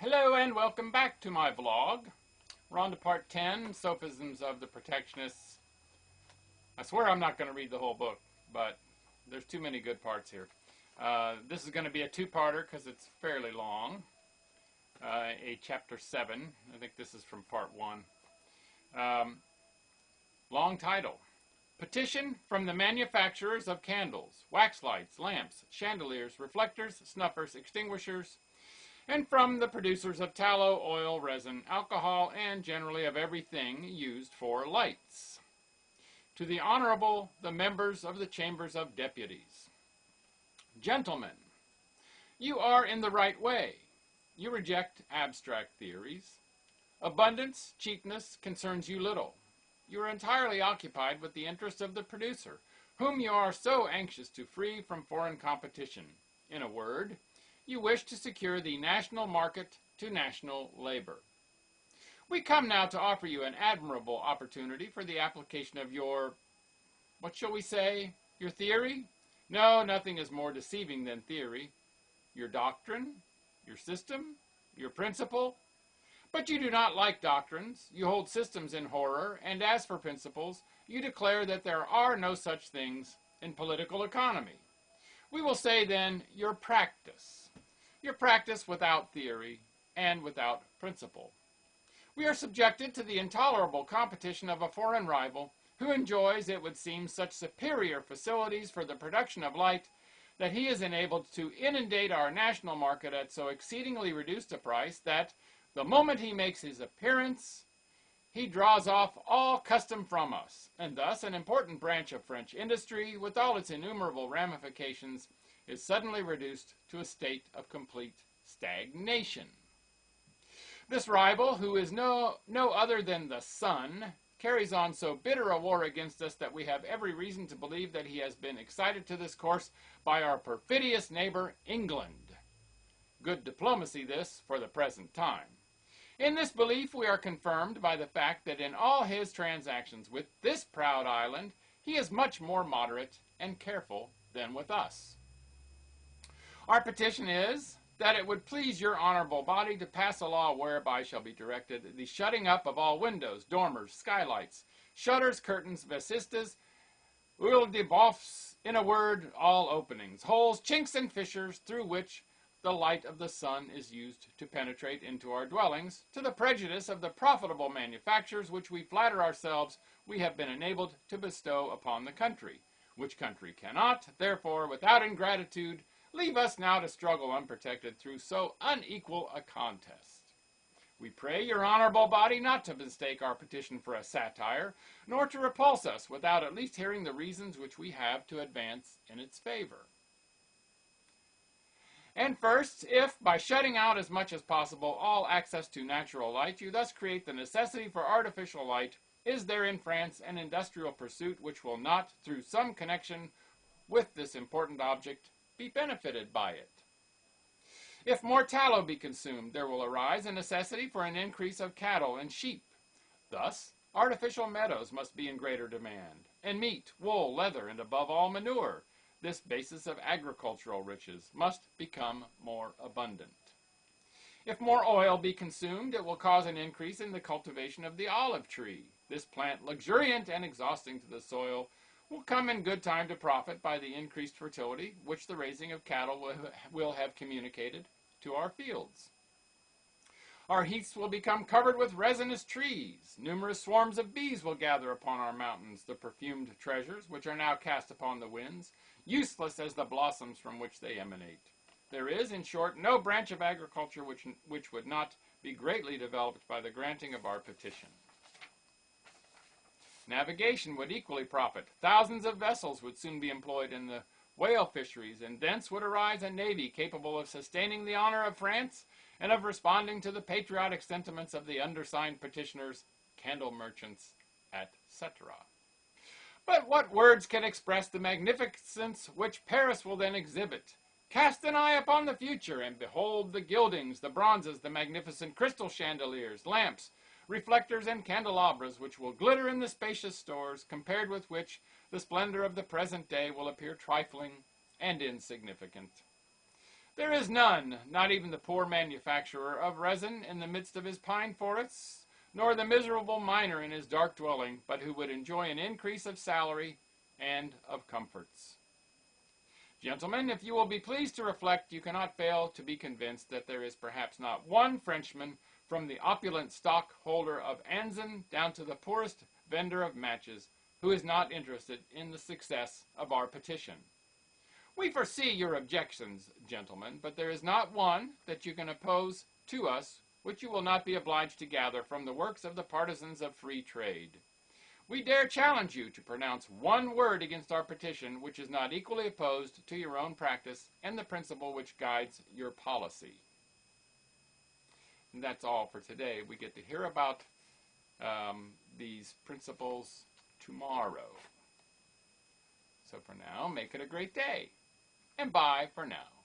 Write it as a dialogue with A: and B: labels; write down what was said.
A: Hello and welcome back to my vlog. We're on to part 10, Sophisms of the Protectionists. I swear I'm not going to read the whole book, but there's too many good parts here. This is going to be a two-parter because it's fairly long. A chapter 7. I think this is from part 1. Long title. Petition from the manufacturers of candles, wax lights, lamps, chandeliers, reflectors, snuffers, extinguishers, and from the producers of tallow, oil, resin, alcohol, and generally of everything used for lights. To the Honorable, the members of the Chambers of Deputies. Gentlemen, you are in the right way. You reject abstract theories. Abundance, cheapness, concerns you little. You are entirely occupied with the interests of the producer, whom you are so anxious to free from foreign competition. In a word, you wish to secure the national market to national labor. We come now to offer you an admirable opportunity for the application of your, what shall we say, your theory? No, nothing is more deceiving than theory. Your doctrine, your system, your principle. But you do not like doctrines, you hold systems in horror, and as for principles, you declare that there are no such things in political economy. We will say then, your practice without theory and without principle. We are subjected to the intolerable competition of a foreign rival who enjoys, it would seem, such superior facilities for the production of light that he is enabled to inundate our national market at so exceedingly reduced a price that, the moment he makes his appearance, he draws off all custom from us, and thus an important branch of French industry, with all its innumerable ramifications, is suddenly reduced to a state of complete stagnation. This rival, who is no other than the sun, carries on so bitter a war against us that we have every reason to believe that he has been excited to this course by our perfidious neighbor, England. Good diplomacy, this, for the present time. In this belief we are confirmed by the fact that in all his transactions with this proud island, he is much more moderate and careful than with us. Our petition is that it would please your honorable body to pass a law whereby shall be directed the shutting up of all windows, dormers, skylights, shutters, curtains, vasistas, oeil de boeufs, in a word, all openings, holes, chinks, and fissures through which the light of the sun is used to penetrate into our dwellings, to the prejudice of the profitable manufactures which we flatter ourselves we have been enabled to bestow upon the country, which country cannot, therefore, without ingratitude, leave us now to struggle unprotected through so unequal a contest. We pray your honorable body not to mistake our petition for a satire, nor to repulse us without at least hearing the reasons which we have to advance in its favor. And first, if, by shutting out as much as possible all access to natural light, you thus create the necessity for artificial light, is there in France an industrial pursuit which will not, through some connection with this important object, be benefited by it? If more tallow be consumed, there will arise a necessity for an increase of cattle and sheep. Thus, artificial meadows must be in greater demand, and meat, wool, leather, and above all manure, this basis of agricultural riches, must become more abundant. If more oil be consumed, it will cause an increase in the cultivation of the olive tree. This plant, luxuriant and exhausting to the soil, will come in good time to profit by the increased fertility which the raising of cattle will have communicated to our fields. Our heaths will become covered with resinous trees. Numerous swarms of bees will gather upon our mountains, the perfumed treasures which are now cast upon the winds, useless as the blossoms from which they emanate. There is, in short, no branch of agriculture which would not be greatly developed by the granting of our petition. Navigation would equally profit. Thousands of vessels would soon be employed in the whale fisheries, and thence would arise a navy capable of sustaining the honor of France and of responding to the patriotic sentiments of the undersigned petitioners, candle merchants, etc. But what words can express the magnificence which Paris will then exhibit? Cast an eye upon the future, and behold the gildings, the bronzes, the magnificent crystal chandeliers, lamps, reflectors, and candelabras which will glitter in the spacious stores, compared with which the splendor of the present day will appear trifling and insignificant. There is none, not even the poor manufacturer of resin in the midst of his pine forests, nor the miserable miner in his dark dwelling, but who would enjoy an increase of salary and of comforts. Gentlemen, if you will be pleased to reflect, you cannot fail to be convinced that there is perhaps not one Frenchman, from the opulent stockholder of Anzin down to the poorest vendor of matches, who is not interested in the success of our petition. We foresee your objections, gentlemen, but there is not one that you can oppose to us which you will not be obliged to gather from the works of the partisans of free trade. We dare challenge you to pronounce one word against our petition which is not equally opposed to your own practice and the principle which guides your policy. And that's all for today. We get to hear about these principles tomorrow. So for now, make it a great day. And bye for now.